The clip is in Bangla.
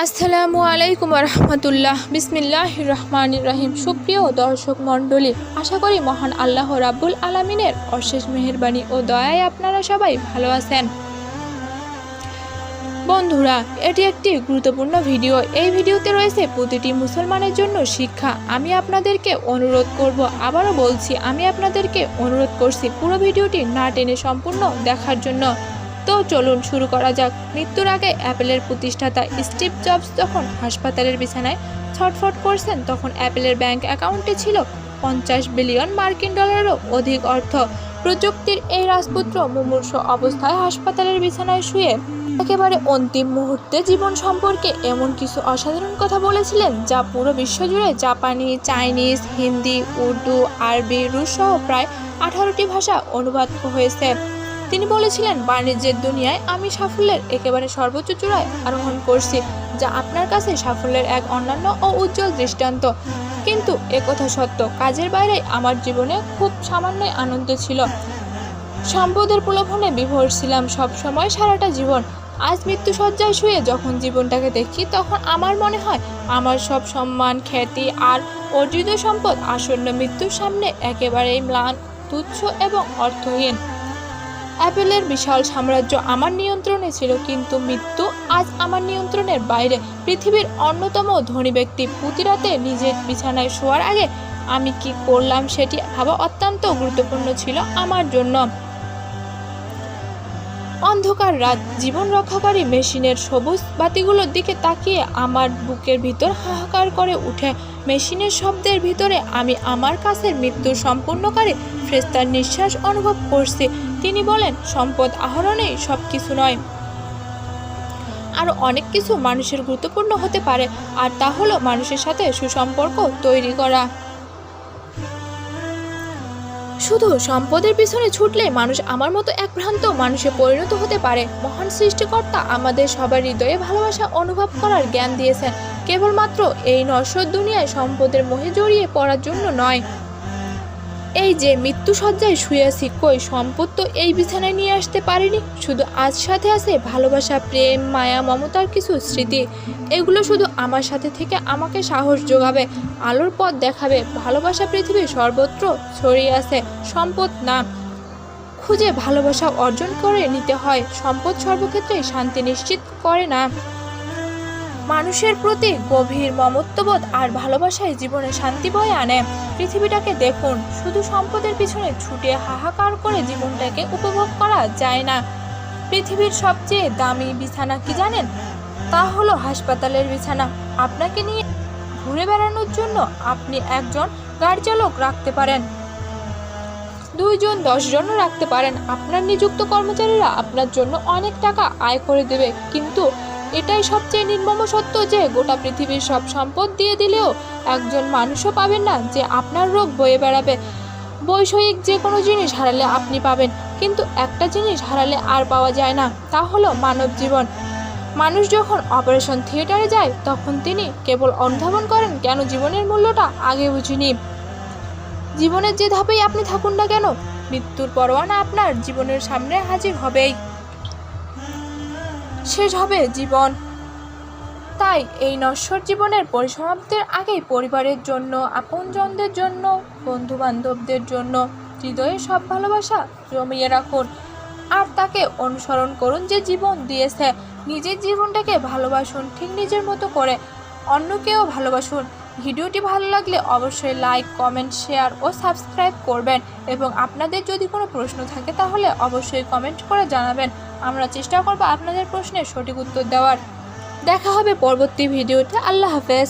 আসসালামুআলাইকুম রহমতুল্লাহ। বিসমিল্লাহির রহমানির রহিম। সুপ্রিয় দর্শক মণ্ডলী, আশা করি মহান আল্লাহ রাব্বুল আলামিনের অশেষ মেহেরবানি ও দয়ায় আপনারা সবাই ভালো আছেন। বন্ধুরা, এটি একটি গুরুত্বপূর্ণ ভিডিও। এই ভিডিওতে রয়েছে প্রতিটি মুসলমানের জন্য শিক্ষা। আমি আপনাদেরকে অনুরোধ করব, আবারও বলছি, আমি আপনাদেরকে অনুরোধ করছি পুরো ভিডিওটি না টেনে সম্পূর্ণ দেখার জন্য। তো চলুন শুরু করা যাক। মৃত্যুর আগে অ্যাপেলের প্রতিষ্ঠাতা স্টিভ জবস যখন হাসপাতালের বিছানায় ছটফট করছেন, তখন অ্যাপেলের ব্যাংক অ্যাকাউন্টে ছিল 50 বিলিয়ন মার্কিন ডলারেরও অধিক অর্থ। প্রযুক্তির এই রাজপুত্র মুমূর্ষু অবস্থায় হাসপাতালের বিছানায় শুয়ে একেবারে অন্তিম মুহূর্তে জীবন সম্পর্কে এমন কিছু অসাধারণ কথা বলেছিলেন, যা পুরো বিশ্বজুড়ে জাপানি, চাইনিজ, হিন্দি, উর্দু, আরবি, রুশ সহ প্রায় 18টি ভাষা অনুবাদ হয়েছে। তিনি বলেছিলেন, বাণিজ্যের দুনিয়ায় আমি সাফল্যের একেবারে সর্বোচ্চ চূড়ায় আরোহণ করছি, যা আপনার কাছে সাফল্যের এক অন্যান্য ও উজ্জ্বল দৃষ্টান্ত। কিন্তু একথা সত্য, কাজের বাইরে আমার জীবনে খুব সামান্যই আনন্দ ছিল। সম্পদের প্রলোভনে বিভোর ছিলাম সবসময় সারাটা জীবন। আজ মৃত্যুসজ্জায় শুয়ে যখন জীবনটাকে দেখি, তখন আমার মনে হয় আমার সব সম্মান, খ্যাতি আর অর্জিত সম্পদ আসন্ন মৃত্যুর সামনে একেবারেই ম্লান, তুচ্ছ এবং অর্থহীন। অ্যাপেলের বিশাল সাম্রাজ্য আমার নিয়ন্ত্রণে ছিল, কিন্তু মৃত্যু আজ আমার নিয়ন্ত্রণের বাইরে। পৃথিবীর অন্যতম ধনী ব্যক্তি প্রতি রাতে নিজের বিছানায় শোয়ার আগে আমি কি করলাম সেটি ভাবা অত্যন্ত গুরুত্বপূর্ণ ছিল আমার জন্য। অন্ধকার রাত, জীবন রক্ষাকারী মেশিনের সবুজ বাতিগুলোর দিকে তাকিয়ে আমার বুকের ভিতর হাহাকার করে উঠে। মেশিনের শব্দের ভিতরে আমি আমার কাছের মৃত্যুর সম্পূর্ণকারী ফেরেশতার নিঃশ্বাস অনুভব করছি। তিনি বলেন, সম্পদ আহরণেই সব কিছু নয়, আরও অনেক কিছু মানুষের গুরুত্বপূর্ণ হতে পারে, আর তা হলো মানুষের সাথে সুসম্পর্ক তৈরি করা। শুধু সম্পদের পিছনে ছুটলে মানুষ আমার মতো এক ভ্রান্ত মানুষে পরিণত হতে পারে। মহান সৃষ্টিকর্তা আমাদের সবার হৃদয়ে ভালোবাসা অনুভব করার জ্ঞান দিয়েছেন, কেবলমাত্র এই নশ্বর দুনিয়ায় সম্পদের মোহে জড়িয়ে পড়ার জন্য নয়। এই যে মৃত্যুসজ্জায় শুয়ে আছি, কই সম্পদ তো এই বিছানায় নিয়ে আসতে পারিনি। শুধু আজ সাথে আছে ভালোবাসা, প্রেম, মায়া, মমতার কিছু স্মৃতি। এগুলো শুধু আমার সাথে থেকে আমাকে সাহস যোগাবে, আলোর পথ দেখাবে। ভালোবাসা পৃথিবীর সর্বত্র ছড়িয়ে আছে, সম্পদ না। খুঁজে ভালোবাসা অর্জন করে নিতে হয়। সম্পদ সর্বক্ষেত্রেই শান্তি নিশ্চিত করে না। মানুষের প্রতি গভীর মমত্ববোধ আর ভালোবাসায় জীবনে শান্তি বয়ে আনে। পৃথিবীটাকে দেখুন, শুধু সম্পদের পিছনে ছুটে হাহাকার করে জীবনটাকে উপভোগ করা যায় না। পৃথিবীর সবচেয়ে দামি বিছানা কি জানেন? তা হলো হাসপাতালের বিছানা। আপনাকে নিয়ে ঘুরে বেড়ানোর জন্য আপনি একজন গাড়ি চালক রাখতে পারেন, 2 জন, 10 জনও রাখতে পারেন। আপনার নিযুক্ত কর্মচারীরা আপনার জন্য অনেক টাকা আয় করে দেবে, কিন্তু এটাই সবচেয়ে নির্মম সত্য যে গোটা পৃথিবীর সব সম্পদ দিয়ে দিলেও একজন মানুষও পাবেন না যে আপনার রোগ বয়ে বেড়াবে। বৈষয়িক যে কোনো জিনিস হারালে আপনি পাবেন, কিন্তু একটা জিনিস হারালে আর পাওয়া যায় না, তা হলো মানব জীবন। মানুষ যখন অপারেশন থিয়েটারে যায়, তখন তিনি কেবল অনুধাবন করেন, কেন জীবনের মূল্যটা আগে বুঝিনি। জীবনের যে ধাপেই আপনি থাকুন না কেন, মৃত্যুর পরোয়ানা আপনার জীবনের সামনে হাজির হবেই। শেষ হবে জীবন। তাই এই নশ্বর জীবনের পরিসমাপ্তির আগেই পরিবারের জন্য, আপনজনদের জন্য, বন্ধু বান্ধবদের জন্য হৃদয়ে সব ভালোবাসা জমিয়ে রাখুন, আর তাকে অনুসরণ করুন যে জীবন দিয়েছে। নিজের জীবনটাকে ভালোবাসুন ঠিক নিজের মতো করে, অন্যকেও ভালোবাসুন। ভিডিওটি ভালো লাগলে অবশ্যই লাইক, কমেন্ট, শেয়ার ও সাবস্ক্রাইব করবেন, এবং আপনাদের যদি কোনো প্রশ্ন থাকে তাহলে অবশ্যই কমেন্ট করে জানাবেন। আমরা চেষ্টা করব আপনাদের প্রশ্নের সঠিক উত্তর দেওয়ার। দেখা হবে পরবর্তী ভিডিওতে। আল্লাহ হাফেজ।